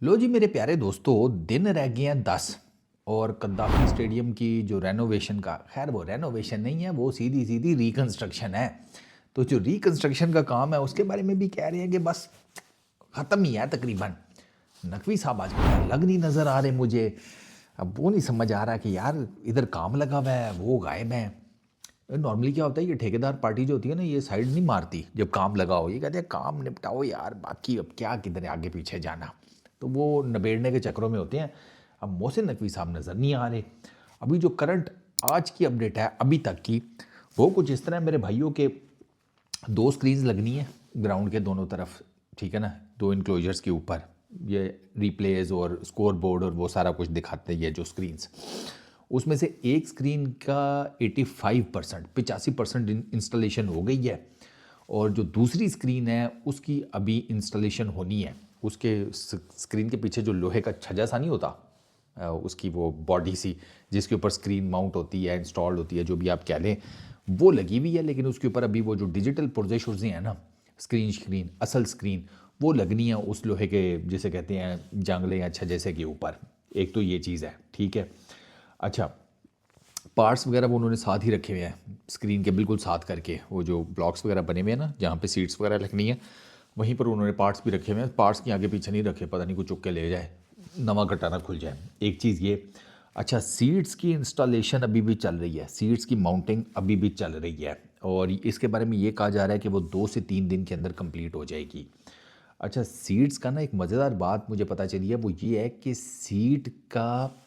लो जी मेरे प्यारे दोस्तों, दिन रह गए हैं 10 और कद्दाफी स्टेडियम की जो रेनोवेशन का, खैर वो रेनोवेशन नहीं है, वो सीधी सीधी रिकंस्ट्रक्शन है। तो जो रिकंस्ट्रक्शन का काम है उसके बारे में भी कह रहे हैं कि बस ख़त्म ही है तकरीबन। नकवी साहब आजकल अलग नहीं नज़र आ रहे मुझे। अब वो नहीं समझ आ रहा कि यार इधर काम लगा हुआ है, वो गायब है। नॉर्मली क्या होता है, ये ठेकेदार पार्टी जो होती है ना, ये साइड नहीं मारती जब काम लगा हो। ये कहते हैं काम निपटाओ यार, बाकी अब क्या किधर आगे पीछे जाना। तो वो नबेड़ने के चक्करों में होते हैं। अब मोहसिन नकवी साहब नज़र नहीं आ रहे। अभी जो करंट आज की अपडेट है अभी तक की, वो कुछ इस तरह है। मेरे भाइयों के दो स्क्रीन्स लगनी है ग्राउंड के दोनों तरफ, ठीक है ना, दो इनक्लोजर्स के ऊपर। ये रिप्लेज और स्कोर बोर्ड और वो सारा कुछ दिखाते हैं जो स्क्रीन्स। उसमें से एक स्क्रीन का 85% 85% इंस्टॉलेशन हो गई है, और जो दूसरी स्क्रीन है उसकी अभी इंस्टॉलेशन होनी है। उसके स्क्रीन के पीछे जो लोहे का छज्जा सा नहीं होता, उसकी वो बॉडी सी जिसके ऊपर स्क्रीन माउंट होती है, इंस्टॉल्ड होती है, जो भी आप कह लें, वो लगी हुई है। लेकिन उसके ऊपर अभी वो जो डिजिटल प्रोजेक्शर्स हैं ना, स्क्रीन असल स्क्रीन, वो लगनी है उस लोहे के जिसे कहते हैं जंगले या छज्जे से के ऊपर। एक तो ये चीज़ है, ठीक है। अच्छा, पार्ट्स वगैरह वो उन्होंने साथ ही रखे हुए हैं स्क्रीन के बिल्कुल साथ करके। वो जो ब्लॉक्स वगैरह बने हुए हैं ना, जहाँ पे सीट्स वगैरह लगनी है, वहीं पर उन्होंने पार्ट्स भी रखे हुए हैं। पार्ट्स की आगे पीछे नहीं रखे, पता नहीं कुछ चुक के ले जाए, नवा कटाना खुल जाए। एक चीज़ ये। अच्छा, सीट्स की इंस्टॉलेशन अभी भी चल रही है, सीट्स की माउंटिंग अभी भी चल रही है, और इसके बारे में ये कहा जा रहा है कि वो 2 से 3 दिन के अंदर कंप्लीट हो जाएगी। अच्छा, सीट्स का ना एक मज़ेदार बात मुझे पता चली है, वो ये है कि सीट का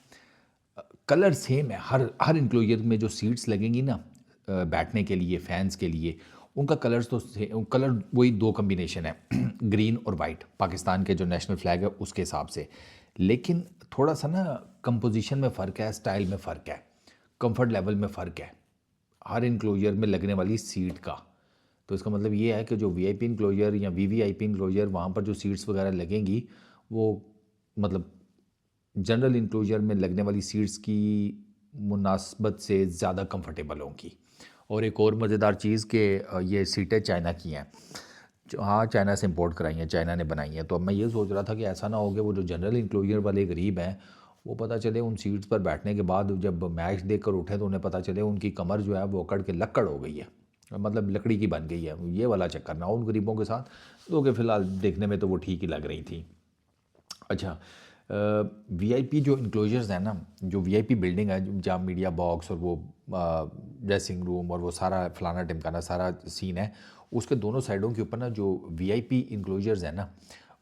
कलर सेम है। हर हर इंक्लोजर में जो सीट्स लगेंगी ना, बैठने के लिए, फैंस के लिए, उनका कलर्स तो कलर वही दो कम्बिनेशन है ग्रीन और वाइट, पाकिस्तान के जो नेशनल फ्लैग है उसके हिसाब से। लेकिन थोड़ा सा ना कंपोजिशन में फ़र्क है, स्टाइल में फ़र्क है, कंफर्ट लेवल में फ़र्क है हर इंक्लोजर में लगने वाली सीट का। तो इसका मतलब ये है कि जो वीआईपी इंक्लोजर या वीवीआईपी इंक्लोजर, वहाँ पर जो सीट्स वगैरह लगेंगी, वो मतलब जनरल इंक्लोजर में लगने वाली सीट्स की मुनासबत से ज़्यादा कंफर्टेबल होंगी। और एक और मज़ेदार चीज़ कि ये सीटें चाइना की हैं। हाँ, चाइना से इंपोर्ट कराई हैं, चाइना ने बनाई हैं। तो अब मैं ये सोच रहा था कि ऐसा ना हो कि वो जो जनरल इंक्लोजर वाले गरीब हैं, वो पता चले उन सीट्स पर बैठने के बाद जब मैच देख कर उठे तो उन्हें पता चले उनकी कमर जो है वो अकड़ के लक्कड़ हो गई है, मतलब लकड़ी की बन गई है। ये वाला चक्कर ना हो उन गरीबों के साथ। तो कि फ़िलहाल देखने में तो वो ठीक ही लग रही थी। अच्छा, वीआईपी जो इंक्लोजर्स हैं ना, जो वीआईपी बिल्डिंग है जहाँ मीडिया बॉक्स और वो ड्रेसिंग रूम और वो सारा फलाना टिमकाना सारा सीन है, उसके दोनों साइडों के ऊपर ना जो वीआईपी इंक्लोजर्स हैं ना,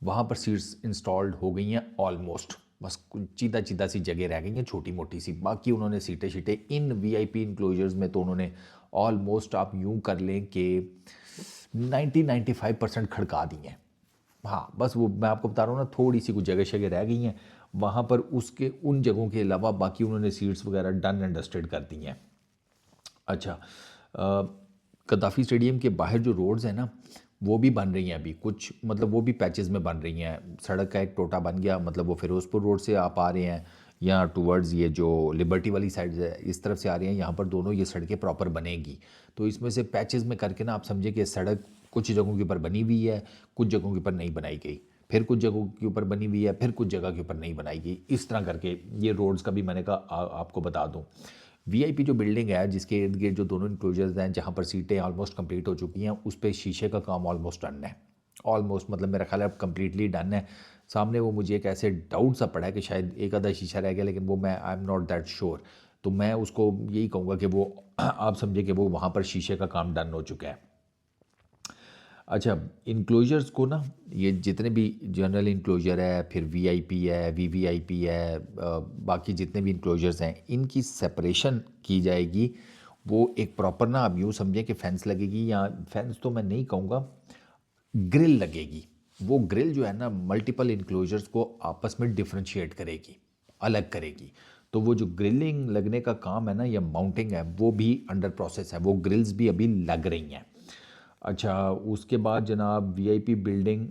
वहाँ पर सीट्स इंस्टॉल्ड हो गई हैं ऑलमोस्ट। बस कुछ चीदा चीदा सी जगह रह गई हैं, छोटी मोटी सी। बाकी उन्होंने सीटें शीटें इन वीआईपी इंक्लोजर्स में तो उन्होंने ऑलमोस्ट, आप यूँ कर लें कि 90-95% खड़का दी हैं। हाँ, बस वो मैं आपको बता रहा हूँ ना, थोड़ी सी कुछ जगह शगह रह गई हैं वहाँ पर। उसके उन जगहों के अलावा बाकी उन्होंने सीट्स वगैरह डन एंड डस्टेड कर दी हैं। अच्छा, कद्दाफी स्टेडियम के बाहर जो रोड्स हैं ना, वो भी बन रही हैं अभी कुछ, मतलब वो भी पैचेस में बन रही हैं। सड़क का एक टोटा बन गया, मतलब वो फिरोज़पुर रोड से आप आ रहे हैं या टूवर्ड्स ये जो लिबर्टी वाली साइड है इस तरफ से आ रही हैं, यहाँ पर दोनों ये सड़कें प्रॉपर बनेंगी। तो इसमें से पैचेस में करके ना आप समझे कि सड़क कुछ जगहों के ऊपर बनी हुई है, कुछ जगहों के ऊपर नहीं बनाई गई, फिर कुछ जगहों के ऊपर बनी हुई है, फिर कुछ जगह के ऊपर नहीं बनाई गई। इस तरह करके ये रोड्स का भी मैंने कहा आपको बता दूं। वीआईपी जो बिल्डिंग है जिसके इर्द गिर्द जो दोनों इंक्लोजर्स हैं, जहाँ पर सीटें ऑलमोस्ट कंप्लीट हो चुकी हैं, उस पर शीशे का काम ऑलमोस्ट डन है। ऑलमोस्ट मतलब मेरा ख्याल है अब कम्प्लीटली डन है। सामने वो मुझे एक ऐसे डाउट सा पड़ा है कि शायद एक आधा शीशा रह गया, लेकिन वो मैं I am not that sure. तो मैं उसको यही कहूँगा कि वो आप समझे कि वो वहाँ पर शीशे का काम डन हो चुका है। अच्छा, इनक्लोजर्स को ना, ये जितने भी जनरल इनक्लोजर है, फिर वीआईपी है, वीवीआईपी है, बाकी जितने भी इनक्लोजर्स हैं, इनकी सेपरेशन की जाएगी। वो एक प्रॉपर ना, आप यूँ समझें कि फेंस लगेगी, या फेंस तो मैं नहीं कहूँगा, ग्रिल लगेगी। वो ग्रिल जो है ना, मल्टीपल इनक्लोजर्स को आपस में डिफ्रेंशिएट करेगी, अलग करेगी। तो वो जो ग्रिलिंग लगने का काम है ना, या माउंटिंग है, वो भी अंडर प्रोसेस है, वो ग्रिल्स भी अभी लग रही हैं। अच्छा, उसके बाद जनाब वीआईपी बिल्डिंग,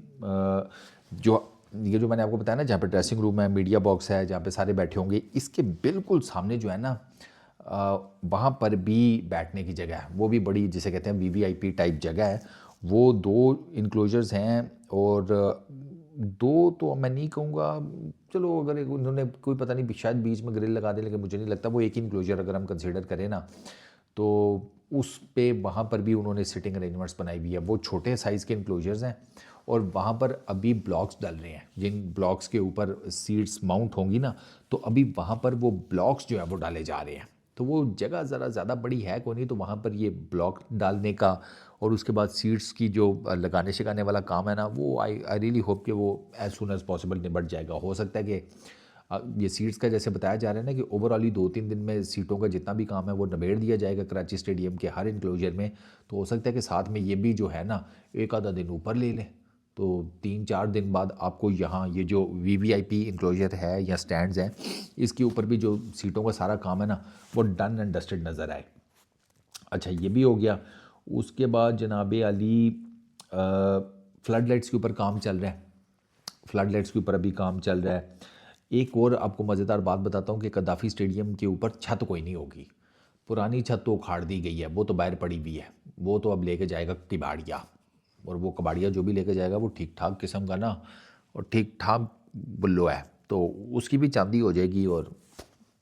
जो ये जो मैंने आपको बताया ना, जहाँ पे ड्रेसिंग रूम है, मीडिया बॉक्स है, जहाँ पे सारे बैठे होंगे, इसके बिल्कुल सामने जो है ना, वहाँ पर भी बैठने की जगह है। वो भी बड़ी, जिसे कहते हैं वीवीआईपी टाइप जगह है। वो 2 इनक्लोजर्स हैं, और 2 तो मैं नहीं कहूँगा, चलो अगर उन्होंने कोई पता नहीं शायद बीच में ग्रिल लगा दे, लेकिन मुझे नहीं लगता। वो एक ही इनक्लोजर अगर हम कंसीडर करें ना, तो उस पे वहाँ पर भी उन्होंने सिटिंग अरेंजमेंट्स बनाई हुई है। वो छोटे साइज़ के इनक्लोजर्स हैं और वहाँ पर अभी ब्लॉक्स डल रहे हैं, जिन ब्लॉक्स के ऊपर सीट्स माउंट होंगी ना, तो अभी वहाँ पर वो ब्लॉक्स जो है वो डाले जा रहे हैं। तो वो जगह ज़रा ज़्यादा बड़ी है कोई नहीं, तो वहाँ पर ये ब्लॉक डालने का और उसके बाद सीट्स की जो लगाने शिकाने वाला काम है ना, वो आई आई रियली होप कि वो एज़ सुन एज़ पॉसिबल निबट जाएगा। हो सकता है कि ये सीट्स का जैसे बताया जा रहा है ना कि ओवरऑल ही 2-3 दिन में सीटों का जितना भी काम है वो निबेड़ दिया जाएगा कराची स्टेडियम के हर इनक्लोजर में। तो हो सकता है कि साथ में ये भी जो है ना एक आधा दिन ऊपर ले लें, तो 3-4 दिन बाद आपको यहाँ ये जो वीवीआईपी इनक्लोजर है या स्टैंड्स हैं, इसके ऊपर भी जो सीटों का सारा काम है ना वो डन एंड डस्टेड नज़र आए। अच्छा, ये भी हो गया। उसके बाद जनाब अली फ्लड लाइट्स के ऊपर काम चल रहा है। फ्लड लाइट्स के ऊपर अभी काम चल रहा है। एक और आपको मज़ेदार बात बताता हूँ कि कद्दाफ़ी स्टेडियम के ऊपर छत कोई नहीं होगी। पुरानी छत तो उखाड़ दी गई है, वो तो बाहर पड़ी हुई है। वो तो अब लेके जाएगा कबाड़िया, और वो कबाड़िया जो भी लेके जाएगा वो ठीक ठाक किस्म का ना, और ठीक ठाक बुल्लो है, तो उसकी भी चांदी हो जाएगी और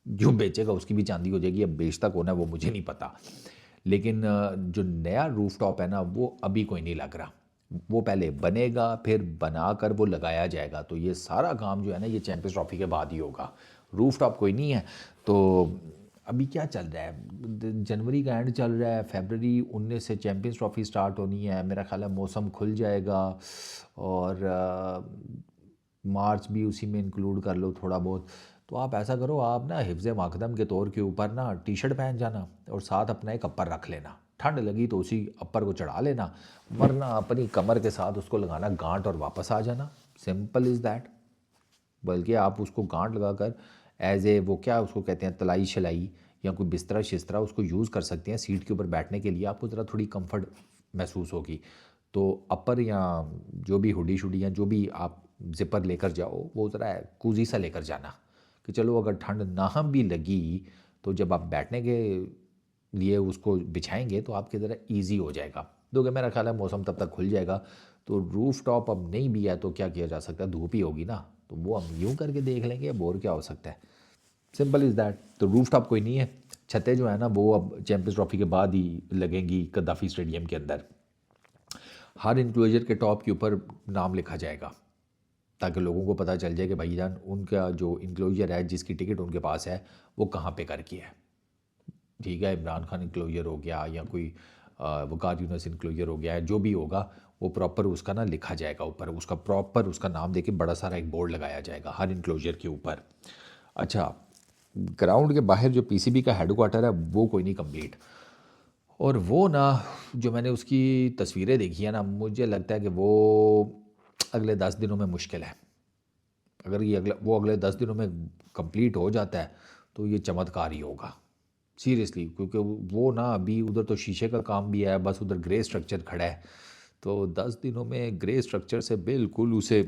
जो बेचेगा उसकी भी चांदी हो जाएगी। अब बेचता कौन है वो मुझे नहीं पता, लेकिन जो नया रूफ टॉप है ना वो अभी कोई नहीं लग रहा। वो पहले बनेगा, फिर बनाकर वो लगाया जाएगा। तो ये सारा काम जो है ना ये चैंपियंस ट्रॉफी के बाद ही होगा। रूफ टॉप कोई नहीं है। तो अभी क्या चल रहा है, जनवरी का एंड चल रहा है, फरवरी 19 से चैंपियंस ट्रॉफी स्टार्ट होनी है। मेरा ख्याल है मौसम खुल जाएगा, और मार्च भी उसी में इंक्लूड कर लो थोड़ा बहुत। तो आप ऐसा करो, आप ना हिफ्ज़ माकदम के तौर के ऊपर ना टी शर्ट पहन जाना और साथ अपना एक अपर रख लेना। ठंड लगी तो उसी अपर को चढ़ा लेना, वरना अपनी कमर के साथ उसको लगाना गांठ और वापस आ जाना। Simple is that. बल्कि आप उसको गांठ लगाकर एज ए वो क्या उसको कहते हैं तलाई शलाई या कोई बिस्तरा शिस्तरा उसको यूज़ कर सकते हैं सीट के ऊपर बैठने के लिए। आपको ज़रा थोड़ी कंफर्ट महसूस होगी। तो अपर या जो भी हुडी शुडी या जो भी आप जिपर लेकर जाओ वो ज़रा कूजी सा लेकर जाना, कि चलो अगर ठंड ना भी लगी तो जब आप बैठने के लिए उसको बिछाएंगे तो आपके ज़रा ईजी हो जाएगा। क्योंकि मेरा ख्याल है मौसम तब तक खुल जाएगा। तो रूफ टॉप अब नहीं भी है तो क्या किया जा सकता है, धूप ही होगी ना, तो वो हम यूँ करके देख लेंगे, बोर क्या हो सकता है। Simple is that. तो रूफ टॉप कोई नहीं है। छतें जो है ना वो अब चैंपियंस ट्रॉफी के बाद ही लगेंगी कद्दाफ़ी स्टेडियम के अंदर। हर इंक्लोजर के टॉप के ऊपर नाम लिखा जाएगा, ताकि लोगों को पता चल जाए कि भाईजान उनका जो इंक्लोजर है जिसकी टिकट उनके पास है वो कहाँ पे करके है। ठीक है, इमरान खान इंक्लोजर हो गया या कोई वकार यूनस इंक्लोजर हो गया है, जो भी होगा वो प्रॉपर उसका ना लिखा जाएगा ऊपर, उसका प्रॉपर उसका नाम देके बड़ा सारा एक बोर्ड लगाया जाएगा हर इंक्लोजर के ऊपर। अच्छा, ग्राउंड के बाहर जो पीसीबी का हेडक्वार्टर है वो कोई नहीं कंप्लीट, और वो ना जो मैंने उसकी तस्वीरें देखी है ना, मुझे लगता है कि वो अगले 10 दिनों में मुश्किल है। अगर ये अगले 10 दिनों में कंप्लीट हो जाता है तो ये चमत्कार ही होगा सीरियसली। क्योंकि वो ना अभी उधर तो शीशे का काम भी है, बस उधर ग्रे स्ट्रक्चर खड़ा है। तो 10 दिनों में ग्रे स्ट्रक्चर से बिल्कुल उसे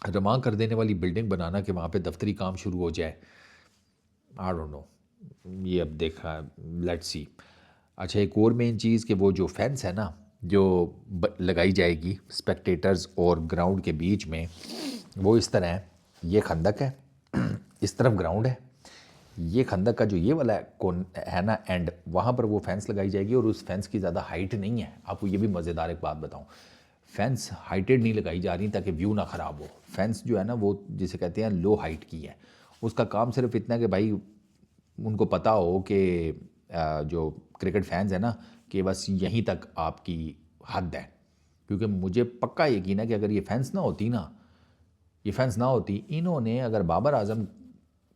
रमा कर देने वाली बिल्डिंग बनाना कि वहाँ पे दफ्तरी काम शुरू हो जाए, आई डोंट नो। ये अब देखा, लेट्स सी। अच्छा, एक और मेन चीज़ कि वो जो फेंस है ना जो लगाई जाएगी स्पेक्टेटर्स और ग्राउंड के बीच में, वो इस तरह है। ये खंदक है, इस तरफ ग्राउंड है। ये खंदक का जो ये वाला कौन है ना एंड, वहाँ पर वो फेंस लगाई जाएगी, और उस फेंस की ज़्यादा हाइट नहीं है। आपको ये भी मज़ेदार एक बात बताऊँ, फेंस हाइटेड नहीं लगाई जा रही ताकि व्यू ना ख़राब हो। फेंस जो है ना वो जिसे कहते हैं लो हाइट की है। उसका काम सिर्फ इतना कि भाई उनको पता हो कि जो क्रिकेट फैंस है ना कि बस यहीं तक आपकी हद है। क्योंकि मुझे पक्का यकीन है कि अगर ये फेंस ना होती ना, ये फेंस ना होती, इन्होंने अगर बाबर आजम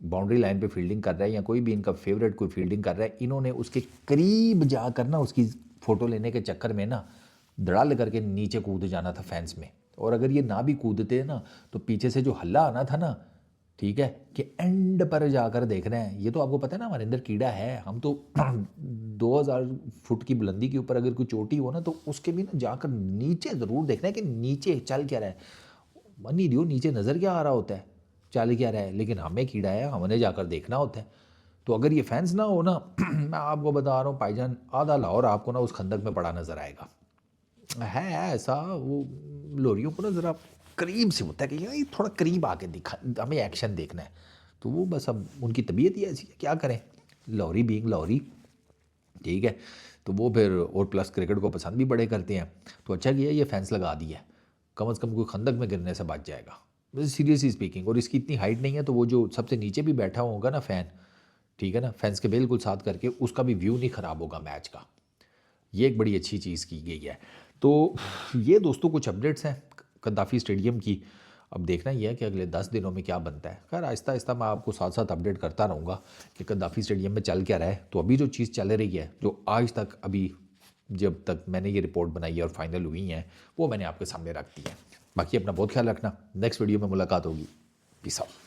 बाउंड्री लाइन पे फील्डिंग कर रहा है या कोई भी इनका फेवरेट कोई फील्डिंग कर रहा है, इन्होंने उसके करीब जाकर ना उसकी फ़ोटो लेने के चक्कर में ना धड़ाल करके नीचे कूद जाना था फैंस में। और अगर ये ना भी कूदते ना तो पीछे से जो हल्ला आना था ना, ठीक है, कि एंड पर जाकर देख रहे हैं। ये तो आपको पता है ना हमारे अंदर कीड़ा है, हम तो 2000 फुट की बुलंदी के ऊपर अगर कोई चोटी हो ना तो उसके भी ना जाकर नीचे ज़रूर देखना है कि नीचे चल क्या रहा है। मन ही दियो नीचे नज़र क्या आ रहा होता है, चल क्या रहा है, लेकिन हमें कीड़ा है, हमने जाकर देखना होता है। तो अगर ये फैंस ना हो ना मैं आपको बता रहा हूँ भाईजान, आधा लाहौर आपको ना उस खंदक में पड़ा नज़र आएगा। है ऐसा वो लोरियों को ना ज़रा करीब से होता है कि यार ये थोड़ा करीब आके दिखा, हमें एक्शन देखना है। तो वो बस अब उनकी तबीयत ही ऐसी है, क्या करें, लॉरी बीइंग लॉरी, ठीक है। तो वो फिर और प्लस क्रिकेट को पसंद भी बड़े करते हैं। तो अच्छा किया ये फैंस लगा दिया है, कम से कम कोई खंदक में गिरने से बच जाएगा, सीरियसली स्पीकिंग। और इसकी इतनी हाइट नहीं है, तो वो जो सबसे नीचे भी बैठा होगा ना फ़ैन, ठीक है ना, फैंस के बिल्कुल साथ करके, उसका भी व्यू नहीं ख़राब होगा मैच का। ये एक बड़ी अच्छी चीज़ की गई है। तो ये दोस्तों कुछ अपडेट्स हैं कद्दाफ़ी स्टेडियम की। अब देखना ये है कि अगले 10 दिनों में क्या बनता है। खैर आहिस्ता आहिस्ता मैं आपको साथ साथ अपडेट करता रहूँगा कि कद्दाफ़ी स्टेडियम में चल क्या रहा है। तो अभी जो चीज़ चल रही है, जो आज तक अभी जब तक मैंने ये रिपोर्ट बनाई है और फाइनल हुई हैं, वो मैंने आपके सामने रख दी है। बाकी अपना बहुत ख्याल रखना, नेक्स्ट वीडियो में मुलाकात होगी। Peace out.